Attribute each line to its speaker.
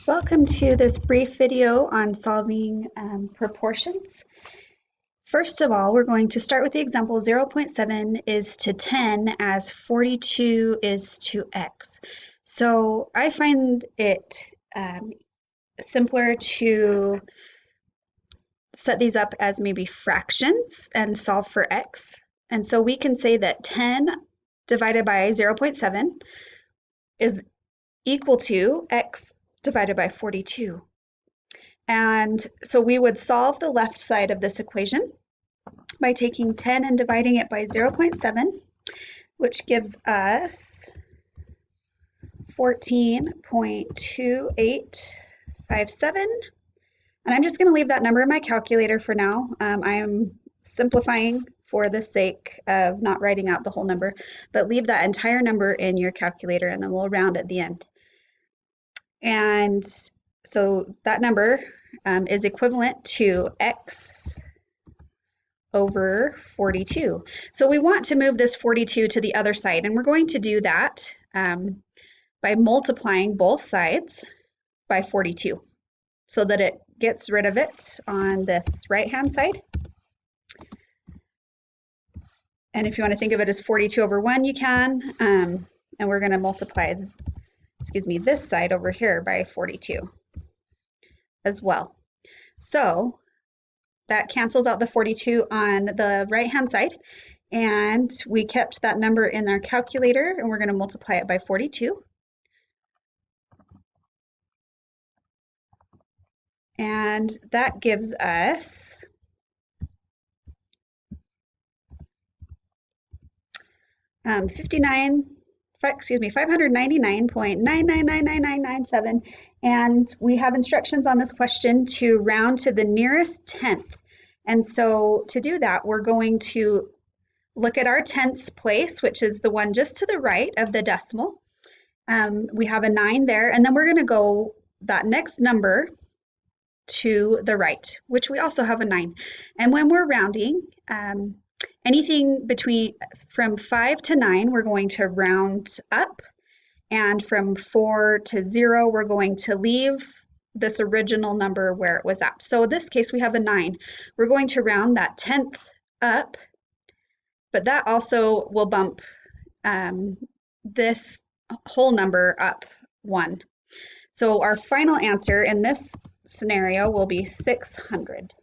Speaker 1: Welcome to this brief video on solving proportions. First of all, we're going to start with the example 0.7 is to 10 as 42 is to x. So I find it simpler to set these up as maybe fractions and solve for x. And so we can say that 10 divided by 0.7 is equal to x divided by 42. And so we would solve the left side of this equation by taking 10 and dividing it by 0.7, which gives us 14.2857. And I'm just going to leave that number in my calculator for now. I am simplifying for the sake of not writing out the whole number, but leave that entire number in your calculator and then we'll round at the end. And so that number is equivalent to x over 42. So we want to move this 42 to the other side, and we're going to do that by multiplying both sides by 42 so that it gets rid of it on this right-hand side. And if you want to think of it as 42 over 1, you can. And we're going to multiply this side over here by 42 as well. So that cancels out the 42 on the right-hand side, and we kept that number in our calculator, and we're going to multiply it by 42. And that gives us 599.9999997, and we have instructions on this question to round to the nearest tenth. And so to do that, we're going to look at our tenths place, which is the one just to the right of the decimal. We have a 9 there, and then we're going to go that next number to the right, which we also have a 9. And when we're rounding, anything from 5 to 9, we're going to round up, and from 4 to 0, we're going to leave this original number where it was at. So in this case, we have a 9. We're going to round that tenth up, but that also will bump this whole number up 1. So our final answer in this scenario will be 600.